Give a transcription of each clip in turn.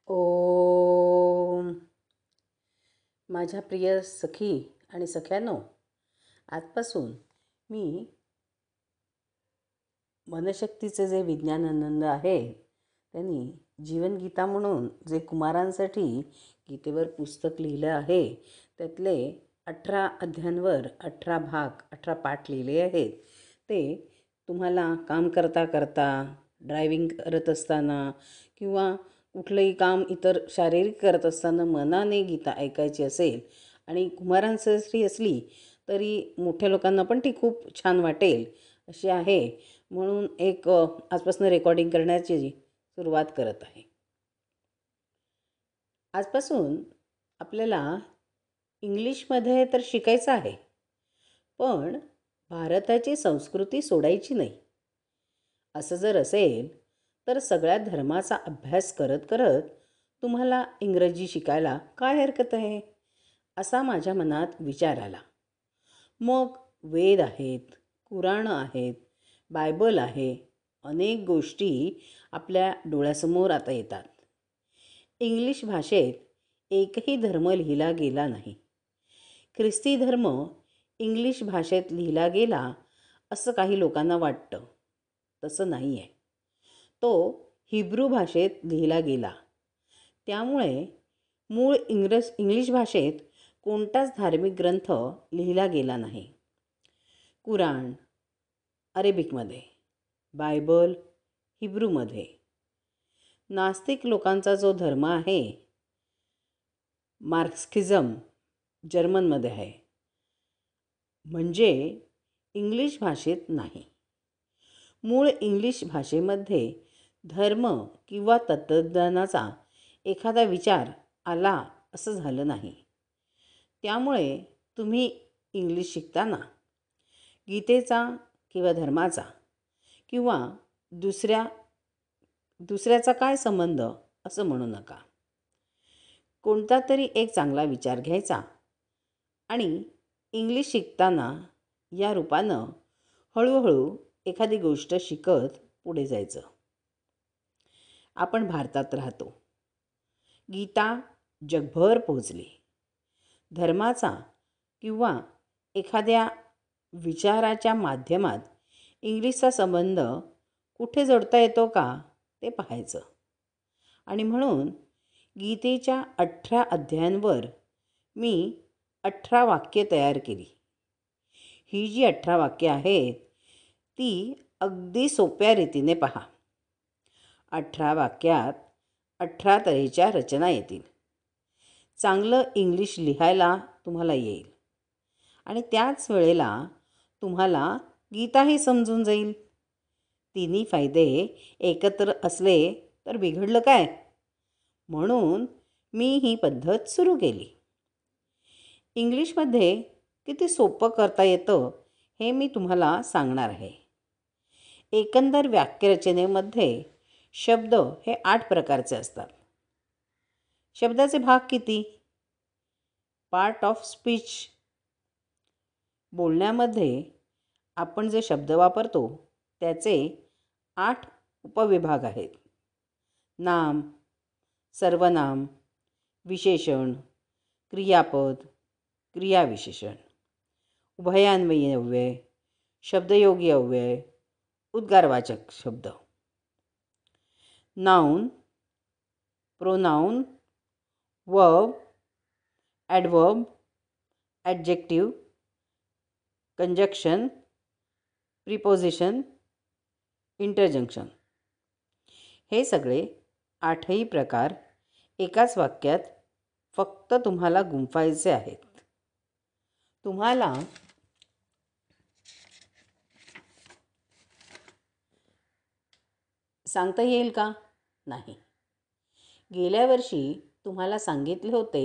ओम. माझ्या प्रिय सखी आणि सख्यांनो, आजपासून मी मनशक्तीचे जे विज्ञानानंद आहे त्यांनी जीवनगीता म्हणून जे कुमारांसाठी गीतेवर पुस्तक लिहिलं आहे त्यातले 18 अध्यायांवर 18 भाग 18 पाठ लिहिले आहेत. ते तुम्हाला काम करता करता, ड्रायव्हिंग करत असताना किंवा कुठलंही काम इतर शारीरिक करत असताना मनाने गीता ऐकायची असेल आणि कुमारांसाठी असली तरी मोठ्या लोकांना पण ती खूप छान वाटेल अशी आहे. म्हणून आजपासून रेकॉर्डिंग करण्याची सुरुवात करत आहे. आजपासून आपल्याला इंग्लिशमध्ये तर शिकायचं आहे, पण भारताची संस्कृती सोडायची नाही. असं जर असेल तर सगळ्या धर्माचा अभ्यास करत करत तुम्हाला इंग्रजी शिकायला काय हरकत आहे, असा माझ्या मनात विचार आला. मग वेद आहेत, कुराणं आहेत, बायबल आहे, अनेक गोष्टी आपल्या डोळ्यासमोर आता येतात. इंग्लिश भाषेत एकही धर्म लिहिला गेला नाही. ख्रिस्ती धर्म इंग्लिश भाषेत लिहिला गेला असं काही लोकांना वाटतं. तसं नाही आहे. तो हिब्रू भाषेत लिहिला गेला. त्यामुळे मूळ इंग्लिश भाषेत कोणताच धार्मिक ग्रंथ लिहिला गेला नाही. कुराण अरेबिकमध्ये, बायबल हिब्रूमध्ये. नास्तिक लोकांचा जो धर्म आहे, मार्क्सिझम, जर्मनमध्ये आहे. म्हणजे इंग्लिश भाषेत नाही. मूळ इंग्लिश भाषेमध्ये धर्म किंवा तत्त्वज्ञानाचा एखादा विचार आला असं झालं नाही. त्यामुळे तुम्ही इंग्लिश शिकताना गीतेचा किंवा धर्माचा किंवा दुसऱ्याचा काय संबंध असं म्हणू नका. कोणता तरी एक चांगला विचार घ्यायचा आणि इंग्लिश शिकताना या रूपानं हळूहळू एखादी गोष्ट शिकत पुढे जायचं. आपण भारतात राहतो. गीता जगभर पोहोचली. धर्माचा किंवा एखाद्या विचाराच्या माध्यमात इंग्लिशचा संबंध कुठे जोडता येतो का ते पाहायचं. आणि म्हणून गीतेच्या 18 अध्यायांवर मी 18 वाक्ये तयार केली. ही जी 18 वाक्ये आहेत ती अगदी सोप्या रीतीने पहा. 18 वाक्यात 18 तऱ्हेच्या रचना येतील. चांगलं इंग्लिश लिहायला तुम्हाला येईल आणि त्याच वेळेला तुम्हाला गीताही समजून जाईल. तिन्ही फायदे एकत्र असले तर बिघडलं काय? म्हणून मी ही पद्धत सुरू केली. इंग्लिशमध्ये किती सोपं करता येतं हे मी तुम्हाला सांगणार आहे. एकंदर वाक्यरचनेमध्ये शब्द हे 8 प्रकारचे असतात. शब्दाचे भाग किती? Part of speech. बोलण्यामध्ये आपण जे शब्द वापरतो त्याचे 8 उपविभाग आहेत. नाम, सर्वनाम, विशेषण, क्रियापद, क्रियाविशेषण, उभयान्वयी अव्यय, शब्दयोगी अव्यय, उद्गारवाचक शब्द. Noun, pronoun, verb, adverb, adjective, conjunction, preposition, interjection. हे सगळे 8ही प्रकार एकाच वाक्यात फक्त तुम्हाला गुंफायचे आहेत. तुम्हाला सांगता येईल का? नाही. गेल्या वर्षी तुम्हाला सांगितले होते,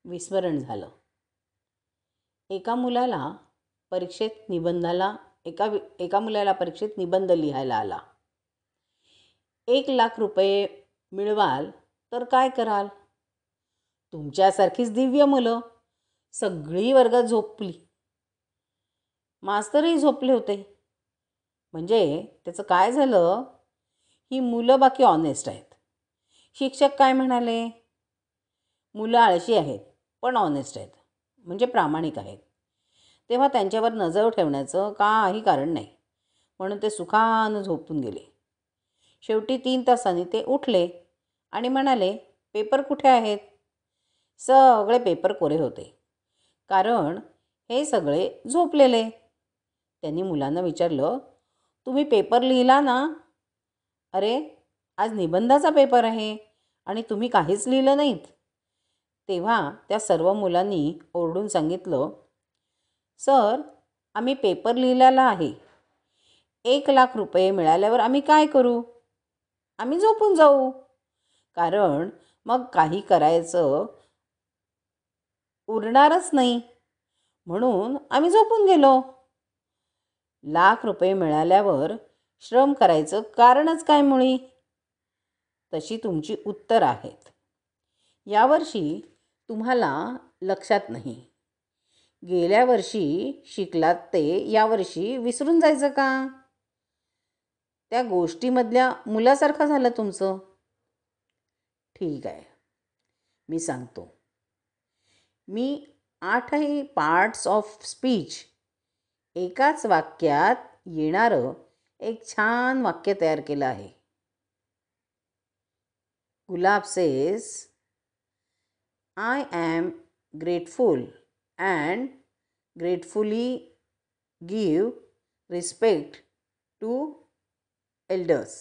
विस्मरण झालं. एका मुलाला परीक्षेत निबंध लिहायला आला. 1,00,000 रुपये मिळवाल तर काय कराल? तुमच्यासारखीच दिव्य मुलं सगळी वर्गात झोपली. मास्तरही झोपले होते. म्हणजे त्याचं काय झालं? ही मुलं बाकी ऑनेस्ट आहेत. शिक्षक काय म्हणाले? मुलं आळशी आहेत पण ऑनेस्ट आहेत, म्हणजे प्रामाणिक आहेत. तेव्हा त्यांच्यावर नजर ठेवण्याचं काही कारण नाही, म्हणून ते सुखानं झोपून गेले. शेवटी 3 तासांनी ते उठले आणि म्हणाले, पेपर कुठे आहेत? सगळे पेपर कोरे होते, कारण हे सगळे झोपलेले. त्यांनी मुलांना विचारलं, तुम्ही पेपर लिहिला ना? अरे, आज निबंधाचा पेपर आहे आणि तुम्ही काहीच लिहिलं नाहीत. तेव्हा त्या सर्व मुलांनी ओरडून सांगितलं, सर, आम्ही पेपर लिहिलेला आहे. 1,00,000 रुपये मिळाल्यावर आम्ही काय करू? आम्ही झोपून जाऊ, कारण मग काही करायचं उरणारच नाही, म्हणून आम्ही झोपून गेलो. 1,00,000 रुपये मिळाल्यावर श्रम करायचं कारणच काय मुळी? तशी तुमची उत्तर आहेत. यावर्षी तुम्हाला लक्षात नाही. गेल्या वर्षी शिकलात ते यावर्षी विसरून जायचं का? त्या गोष्टीमधल्या मुलासारखं झालं तुमचं. ठीक आहे, मी सांगतो. मी 8ही पार्ट्स ऑफ स्पीच एकाच वाक्यात येणारं एक छान वाक्य तयार केलं आहे. Gulab says, I am grateful and gratefully give respect to elders.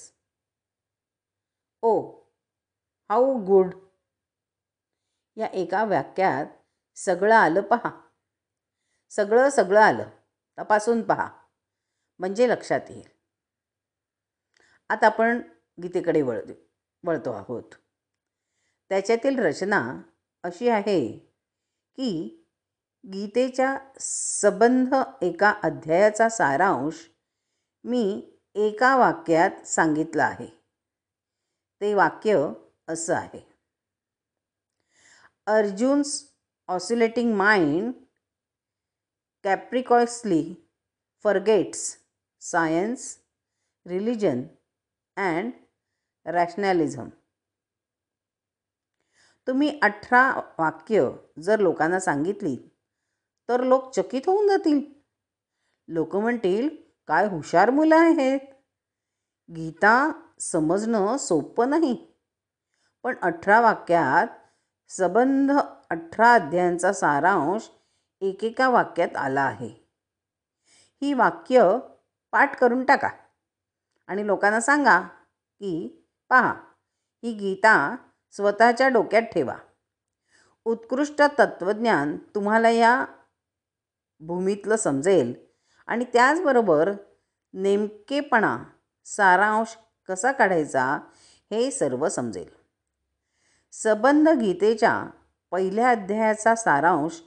Oh, how good. या एका वाक्यात सगळं आलं पहा. सगळं आलं. तपासून पहा, म्हणजे लक्षात येईल. आता आपण गीतेकडे वळतो आहोत. त्याच्यातील रचना अशी आहे की गीतेच्या सबंध एका अध्यायाचा सारांश मी एका वाक्यात सांगितलं आहे. ते वाक्य असं आहे. Arjun's oscillating mind capriciously forgets science, religion and rationalism. तुम्ही 18 वाक्य जर लोकांना सांगितली तर लोक चकित होऊन जातील. लोक म्हणतील, काय हुशार मुलं आहेत. गीता समजणं सोपं नाही, पण 18 वाक्यात सबंध 18 अध्यायांचा सारांश एकेका वाक्यात आला आहे. ही वाक्य पाठ करून टाका आणि लोकांना सांगा की पहा, ही गीता स्वतःच्या डोक्यात ठेवा. उत्कृष्ट तत्त्वज्ञान तुम्हाला या भूमीतलं समजेल आणि त्याचबरोबर नेमकेपणा, सारांश कसा काढायचा हे सर्व समजेल. सबंध गीतेच्या पहिल्या अध्यायाचा सारांश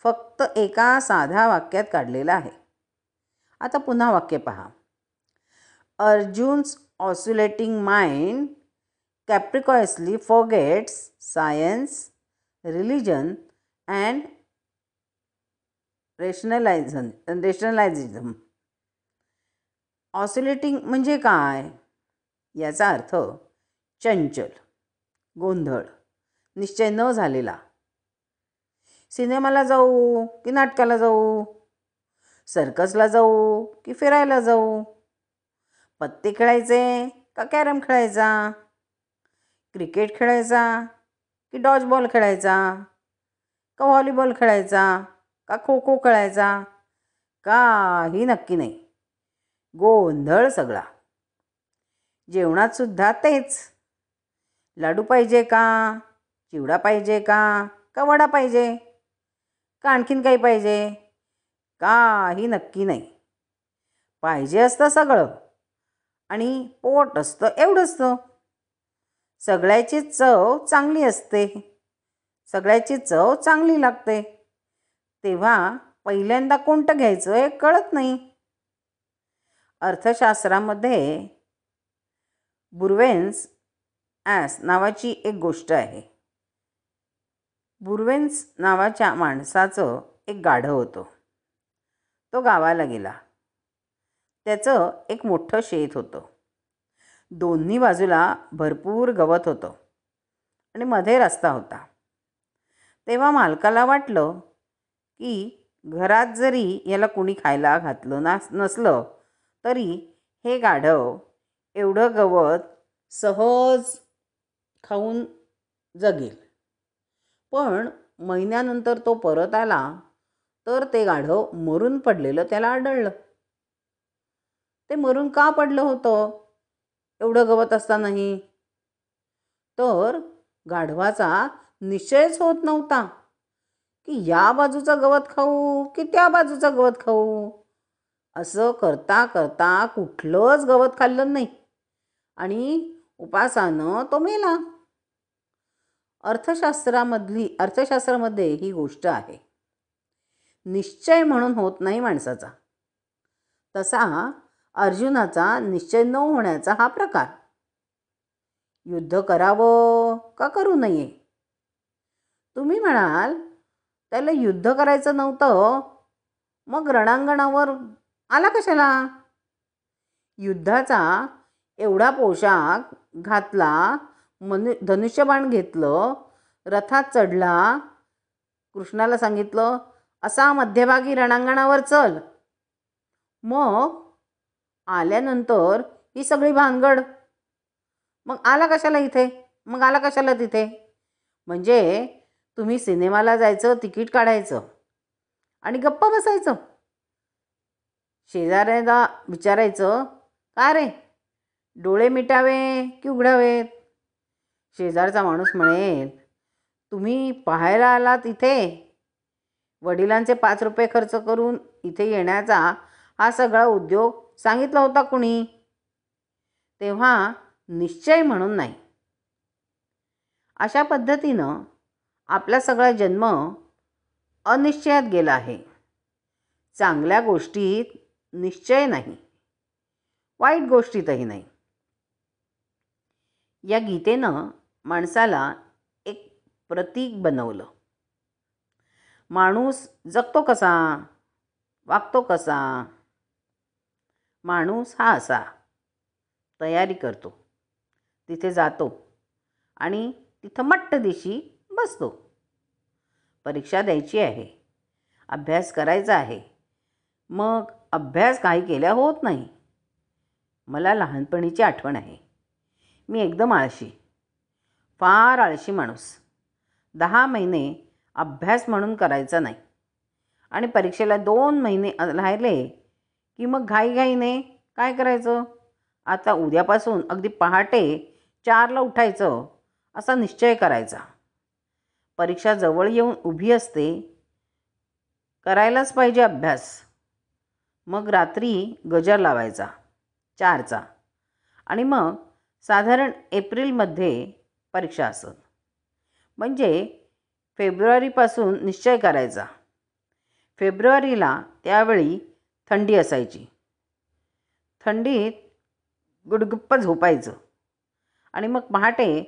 फक्त एका साध्या वाक्यात काढलेला आहे. आता पुन्हा वाक्य पहा. Arjun's oscillating mind capriciously forgets science, religion and rationalism. Oscillating म्हणजे काय? याचा अर्थ चंचल, गोंधळ, निश्चय न झालेला. सिनेमाला जाऊ की नाटकाला जाऊ? सर्कसला जाऊ की फिरायला जाऊ? पत्ते खेळायचे का कॅरम खेळायचा? क्रिकेट खेळायचा की डॉजबॉल खेळायचा? का व्हॉलीबॉल खेळायचा का खो खो खेळायचा? काही नक्की नाही. गोंधळ सगळा. जेवणात सुद्धा तेच. लाडू पाहिजे का? चिवडा पाहिजे का? का वडा पाहिजे? का आणखीन काही पाहिजे? काही नक्की नाही. पाहिजे असतं सगळं आणि पोट असतं एवढंच. सगळ्याची चव चांगली असते, सगळ्याची चव चांगली लागते. तेव्हा पहिल्यांदा कोणतं घ्यायचं हे कळत नाही. अर्थशास्त्रामध्ये बुर्वेन्स ॲस नावाची एक गोष्ट आहे. बुर्वेन्स नावाच्या माणसाचं एक गाढव होतं. तो गावाला गेला. त्याचं एक मोठं शेत होतं. दोन्ही बाजूला भरपूर गवत होतं. आणि मध्ये रस्ता होता. तेव्हा मालकाला वाटलं की घरात जरी याला कुणी खायला घातलं नसलं तरी हे गाढव एवढं गवत सहज खाऊन जगेल. पण महिन्यानंतर तो परत आला तर ते गाढव मरून पडलेलं त्याला आढळलं. ते मरून का पडलं होतं एवढं गवत असतानाही? तर गाढवाचा निश्चयच होत नव्हता की या बाजूचं गवत खाऊ की त्या बाजूचं गवत खाऊ. असं करता करता कुठलंच गवत खाल्लं नाही आणि उपासानं तो मेला. अर्थशास्त्रामध्ये ही गोष्ट आहे. निश्चय म्हणून होत नाही माणसाचा. तसा अर्जुनाचा निश्चय न होण्याचा हा प्रकार. युद्ध करावं का करू नये? तुम्ही म्हणाल त्याला युद्ध करायचं नव्हतं, मग रणांगणावर आला कशाला? युद्धाचा एवढा पोशाख घातला, धनुष्यबाण घेतलं, रथात चढला, कृष्णाला सांगितलं असा मध्यभागी रणांगणावर चल. मग आल्यानंतर ही सगळी भानगड. मग आला कशाला इथे? मग आला कशाला तिथे? म्हणजे तुम्ही सिनेमाला जायचं, तिकीट काढायचं आणि गप्पा बसायचं. शेजाऱ्याला विचारायचं, का रे डोळे मिटावे की उघडावेत? शेजारचा माणूस म्हणेल, तुम्ही पाहायला आलात इथे? वडिलांचे 5 रुपये खर्च करून इथे येण्याचा हा सगळा उद्योग सांगितला होता कुणी? तेव्हा निश्चय म्हणून नाही. अशा पद्धतीनं आपला सगळा जन्म अनिश्चयात गेला आहे. चांगल्या गोष्टीत निश्चय नाही, वाईट गोष्टीतही नाही. या गीतेनं माणसाला एक प्रतीक बनवलं. माणूस जगतो कसा, वागतो कसा? माणूस हा असा तयारी करतो, तिथे जातो आणि तिथं मट्ट दिशी बसतो. परीक्षा द्यायची आहे, अभ्यास करायचा आहे. मग अभ्यास काही केल्या होत नाही. मला लहानपणीची आठवण आहे. मी एकदम आळशी, फार आळशी माणूस. 10 महिने अभ्यास म्हणून करायचा नाही आणि परीक्षेला 2 महिने राहिले की मग घाईघाईने काय करायचं? आता उद्यापासून अगदी पहाटे 4ला उठायचं असा निश्चय करायचा. परीक्षा जवळ येऊन उभी असते, करायलाच पाहिजे अभ्यास. मग रात्री गजर लावायचा 4चा आणि मग साधारण एप्रिलमध्ये परीक्षा असत. म्हणजे फेब्रुवारीपासून निश्चय करायचा. फेब्रुवारीला त्यावेळी थंडी असायची. थंडीत गुडगुप्प झोपायचं आणि मग पहाटे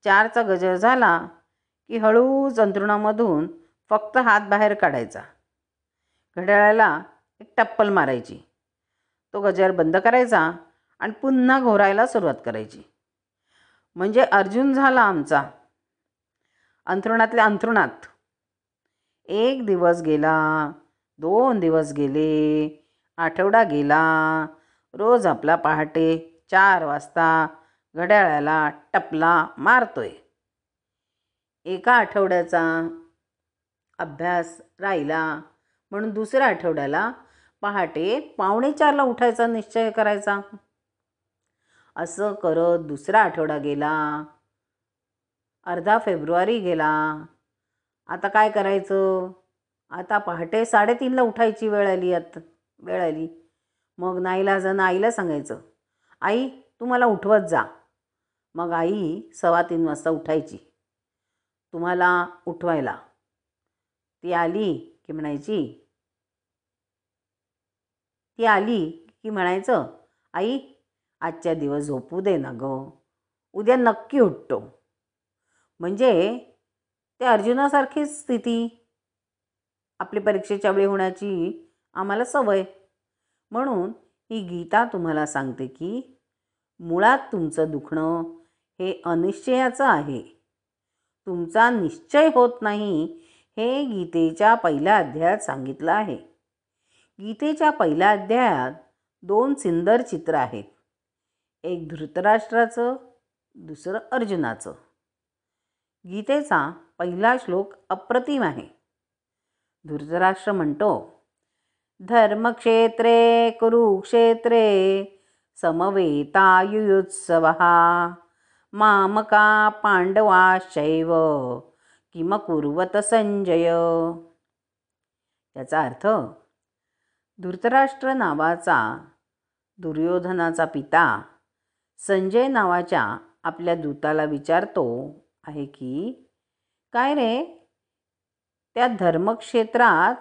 4चा गजर झाला की हळूच अंथरुणामधून फक्त हात बाहेर काढायचा. घड्याळाला एक टप्पल मारायची. तो गजर बंद करायचा आणि पुन्हा घोरायला सुरुवात करायची. म्हणजे अर्जुन झाला आमचा अंथरुणातल्या अंथरुणात. 1 दिवस गेला, 2 दिवस गेले, आठवडा गेला. रोज आपला पहाटे 4 वाजता घड्याळाला टपला मारतोय. एका आठवड्याचा अभ्यास राहिला म्हणून दुसऱ्या आठवड्याला पहाटे 3:45ला उठायचा निश्चय करायचा. असं करत दुसरा आठवडा गेला, अर्धा फेब्रुवारी गेला. आता काय करायचं? आता पहाटे 3:30ला उठायची वेळ आली. मग नाईलाजानं आईला सांगायचं, आई तू मला उठवत जा. मग आई 2:15 वाजता उठायची तुम्हाला उठवायला. ती आली की म्हणायचं, आई आजच्या दिवस झोपू दे ना गं, उद्या नक्की उठतो. म्हणजे ते अर्जुनासारखीच स्थिती आपली परीक्षेच्या वेळी होण्याची आम्हाला सवय. म्हणून ही गीता तुम्हाला सांगते की मुळात तुमचं दुखणं हे अनिश्चयाचं आहे. तुमचा निश्चय होत नाही हे गीतेच्या पहिल्या अध्यायात सांगितलं आहे. गीतेच्या पहिल्या अध्यायात 2 सुंदर चित्र आहेत. एक धृतराष्ट्राचं, दुसरं अर्जुनाचं. गीतेचा पहिला श्लोक अप्रतिम आहे. धृतराष्ट्र म्हणतो, धर्मक्षेत्रे कुरुक्षेत्रे समवेतायुयुत्सवः मामका पांडवाश्चैव किमकुर्वत संजय. याचा अर्थ, धृतराष्ट्र नावाचा दुर्योधनाचा पिता संजय नावाच्या आपल्या दूताला विचारतो आहे की, काय रे, त्या धर्मक्षेत्रात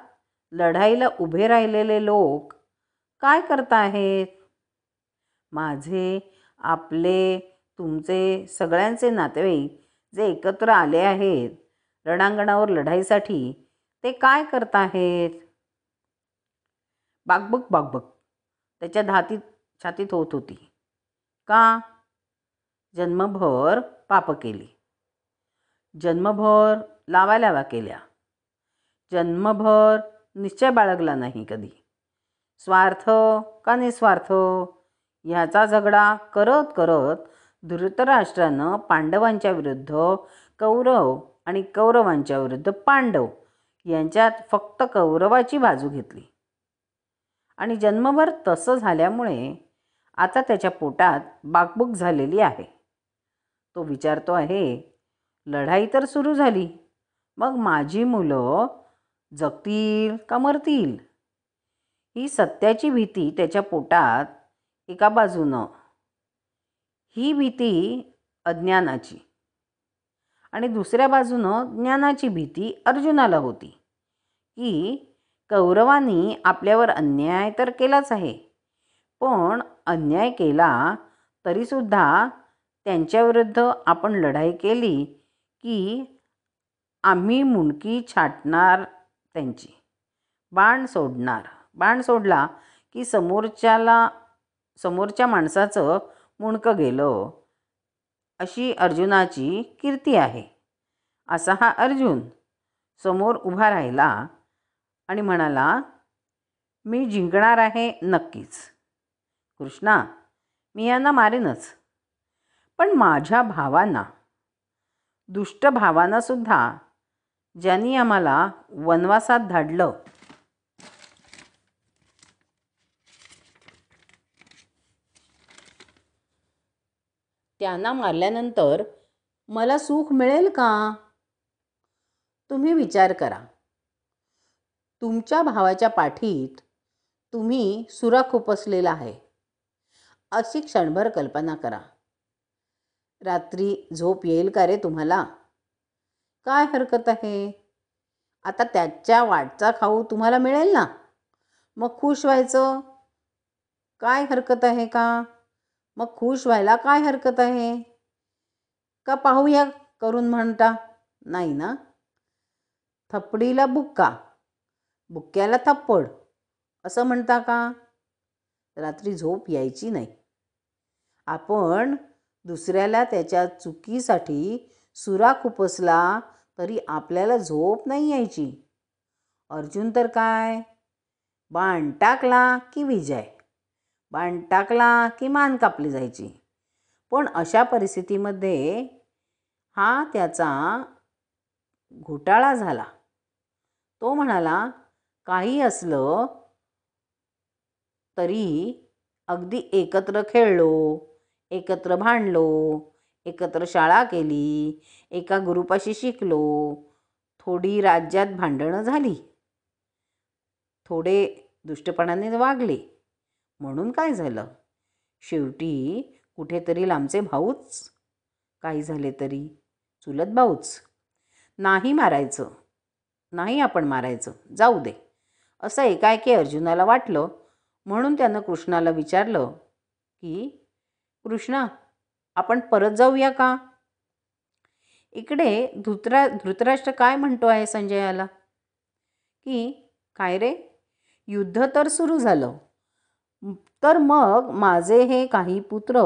लढाईला उभे राहिलेले लोक काय करताहेत? माझे, आपले, तुमचे सगळ्यांचे नातेवाईक जे एकत्र आले आहेत रणांगणावर लढाईसाठी, ते काय करताहेत? बाकबक बाकबक त्याच्या छातीत होत होती. का? जन्मभर पाप केली, जन्मभर लावालावा केल्या, जन्मभर निश्चय बाळगला नाही कधी, स्वार्थ का निस्वार्थ ह्याचा झगडा करत करत धृतराष्ट्रानं पांडवांच्या विरुद्ध कौरव आणि कौरवांच्या विरुद्ध पांडव यांच्यात फक्त कौरवाची बाजू घेतली. आणि जन्मभर तसं झाल्यामुळे आता त्याच्या पोटात बाकबूक झालेली आहे. तो विचारतो आहे, लढाई तर सुरू झाली, मग माझी मुलं जगतील का मरतील? ही सत्याची भीती त्याच्या पोटात एका बाजूनं, ही भीती अज्ञानाची, आणि दुसऱ्या बाजूनं ज्ञानाची भीती अर्जुनाला होती की कौरवांनी आपल्यावर अन्याय तर केलाच आहे, पण अन्याय केला तरीसुद्धा त्यांच्याविरुद्ध आपण लढाई केली की आम्ही मुंडकी छाटणार त्यांची, बाण सोडणार. बाण सोडला की समोरच्या माणसाचं मुंडकं गेलं, अशी अर्जुनाची कीर्ती आहे. असा हा अर्जुन समोर उभा राहिला आणि म्हणाला, मी जिंकणार आहे नक्कीच. कृष्णा, मी यांना मारेनच, पण माझ्या भावांना, दुष्ट भावांना सुद्धा, ज्यांनी आम्हाला वनवासात धाडलं, त्यांना मारल्यानंतर मला सुख मिळेल का? तुम्ही विचार करा. तुमच्या भावाच्या पाठीत तुम्ही सुरा खुपसलेला आहे अशी क्षणभर कल्पना करा. रात्री झोप येईल का रे तुम्हाला? काय हरकत आहे? आता त्याच्या वाटचा खाऊ तुम्हाला मिळेल ना, मग खुश व्हायचं. काय हरकत आहे का? मग खुश व्हायला काय हरकत आहे का? पाहूया करून म्हणता नाही ना. थपडीला बुक्का, बुक्क्याला थप्पड असं म्हणता का? रात्री झोप यायची नाही. आपण दुसऱ्याला त्याच्या चुकीसाठी सुरा खुपसला तरी आपल्याला झोप नाही यायची. अर्जुन तर काय, बाण टाकला की विजय, बाण टाकला की मान कापली जायची. पण अशा परिस्थितीमध्ये हा त्याचा घोटाळा झाला. तो म्हणाला, काही असलं तरी अगदी एकत्र खेळलो, एकत्र भांडलो, एकत्र शाळा केली, एका गुरुपाशी शिकलो, थोडी राज्यात भांडणं झाली, थोडे दुष्टपणाने वागले, म्हणून काय झालं? शेवटी कुठेतरी लांबचे भाऊच, काही झाले तरी चुलत भाऊच. नाही मारायचं, नाही आपण मारायचं, जाऊ दे, असं एकाएकी अर्जुनाला वाटलं. म्हणून त्यानं कृष्णाला विचारलं की, कृष्णा, आपण परत जाऊया का? इकडे धृतराष्ट्र काय म्हणतो आहे संजयाला की, काय रे, युद्ध तर सुरू झालं, तर मग माझे हे काही पुत्र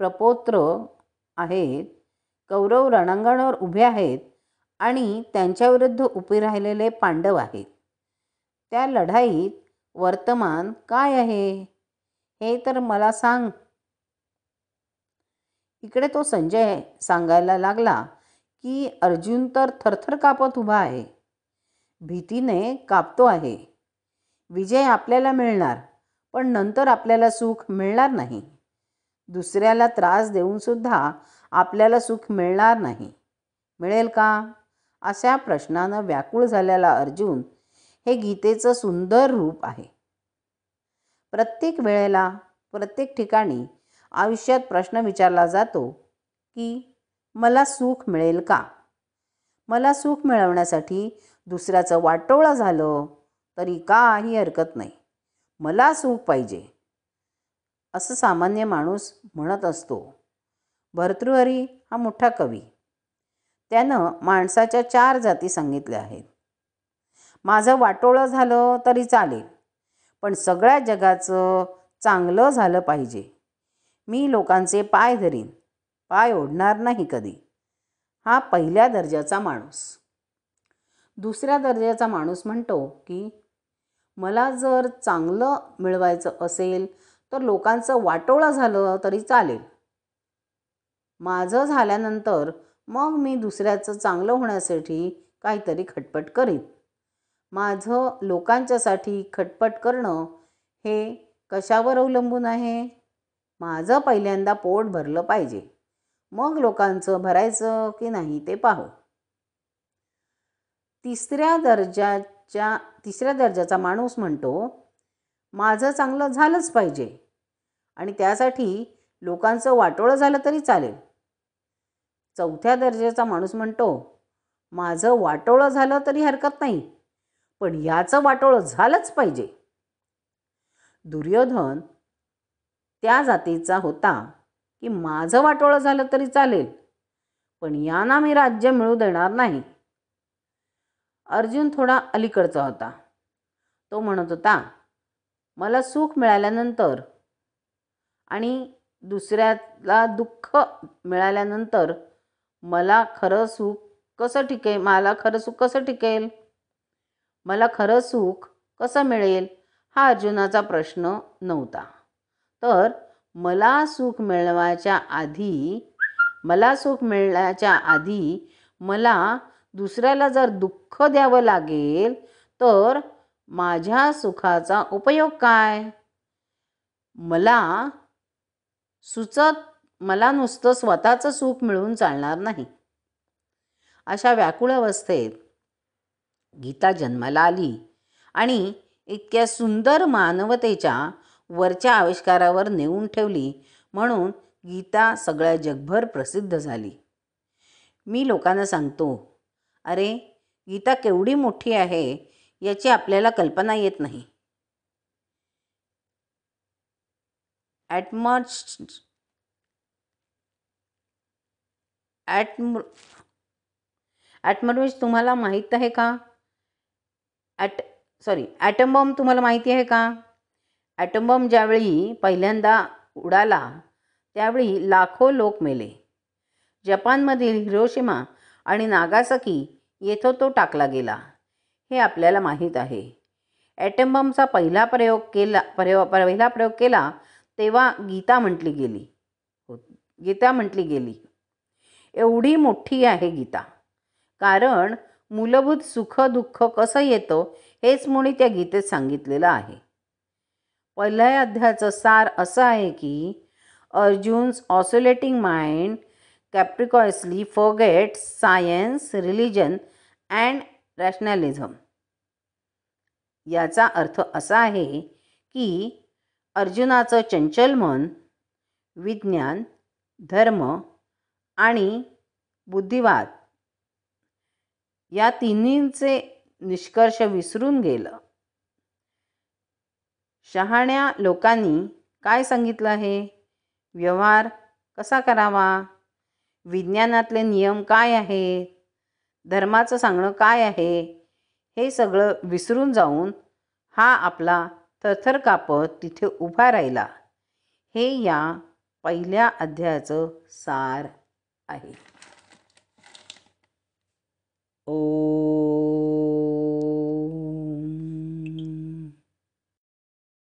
प्रपौत्र आहेत, कौरव रणांगणावर उभे आहेत आणि त्यांच्याविरुद्ध उभे राहिलेले पांडव आहेत. त्या लढाईत वर्तमान काय आहे हे तर मला सांग. इकडे तो संजय सांगायला लागला की अर्जुन तर थरथर कापत उभा आहे, भीतीने कापतो आहे. विजय आपल्याला मिळणार, पण नंतर आपल्याला सुख मिळणार नाही. दुसऱ्याला त्रास देऊन सुद्धा आपल्याला सुख मिळणार नाही. मिळेल का? अशा प्रश्नानं व्याकुळ झालेला अर्जुन हे गीतेचं सुंदर रूप आहे. प्रत्येक वेळेला प्रत्येक ठिकाणी आयुष्यात प्रश्न विचारला जातो की मला सुख मिळेल का? मला सुख मिळवण्यासाठी दुसऱ्याचं वाटोळं झालं तरी काही हरकत नाही, मला सुख पाहिजे असं सामान्य माणूस म्हणत असतो. भर्तृहरी हा मोठा कवी. त्यानं माणसाच्या 4 जाती सांगितल्या आहेत. माझं वाटोळं झालं तरी चालेल, पण सगळ्या जगाचं चांगलं झालं पाहिजे. मी लोकांचे पाय धरीन, पाय ओढणार नाही कधी. हा पहिल्या दर्जाचा माणूस. दुसऱ्या दर्जाचा माणूस म्हणतो की मला जर चांगलं मिळवायचं असेल तर लोकांचं वाटोळं झालं तरी चालेल. माझं झाल्यानंतर मग मी दुसऱ्याचं चांगलं होण्यासाठी काहीतरी खटपट करीन. माझं लोकांच्यासाठी खटपट करणं हे कशावर अवलंबून आहे? माझं पहिल्यांदा पोट भरलं पाहिजे, मग लोकांचं भरायचं की नाही ते पाहू. तिसऱ्या दर्जाचा माणूस म्हणतो माझं चांगलं झालंच पाहिजे आणि त्यासाठी लोकांचं वाटोळं झालं तरी चालेल. चौथ्या दर्जाचा माणूस म्हणतो माझं वाटोळं झालं तरी हरकत नाही, पण याचं वाटोळं झालंच पाहिजे. दुर्योधन त्या जातीचा होता की माझं वाटोळं झालं तरी चालेल, पण यांना मी राज्य मिळू देणार नाही. अर्जुन थोडा अलीकडचा होता. तो म्हणत होता मला सुख मिळाल्यानंतर आणि दुसऱ्याला दुःख मिळाल्यानंतर मला खरं सुख कसं टिकेल? मला खरं सुख कसं मिळेल? हा अर्जुनाचा प्रश्न नव्हता. तर मला सुख मिळण्याच्या आधी मला दुसऱ्याला जर दुःख द्यावं लागेल तर माझ्या सुखाचा उपयोग काय? मला नुसतं स्वतःचं सुख मिळून चालणार नाही. अशा व्याकुळ अवस्थेत गीता जन्माला आली आणि इतक्या सुंदर मानवतेच्या वरच्या आविष्कारावर नेऊन ठेवली म्हणून गीता सगळ्या जगभर प्रसिद्ध झाली. मी लोकांना सांगतो, अरे गीता केवढी मोठी आहे याची आपल्याला कल्पना येत नाही. ॲटमॉस्फिअर तुम्हाला माहीत आहे का? ॲटम बॉम्ब तुम्हाला माहिती आहे का? ॲटम बॉम्ब ज्यावेळी पहिल्यांदा उडाला त्यावेळी लाखो लोक मेले. जपानमधील हिरोशिमा आणि नागासाकी येथे तो टाकला गेला हे आपल्याला माहीत आहे. ॲटम बॉम्बचा पहिला प्रयोग केला तेव्हा गीता म्हटली गेली. एवढी मोठी आहे गीता, कारण मूलभूत सुख दुःख कसं येतं हेच मुळी त्या गीतेत सांगितलेलं आहे. पहिल्या अध्यायाचं सार असं आहे की Arjun's oscillating mind capriciously forgets science, religion and rationalism. याचा अर्थ असा आहे की अर्जुनाचं चंचल मन विज्ञान, धर्म आणि बुद्धिवाद या तिन्हींचे निष्कर्ष विसरून गेलं. शहाण्या लोकांनी काय सांगितलं आहे? व्यवहार कसा करावा? विज्ञानातले नियम काय आहेत? धर्माचं सांगणं काय आहे? हे सगळं विसरून जाऊन हा आपला थरथर कापत तिथे उभा राहिला. हे या पहिल्या अध्यायाचं सार आहे.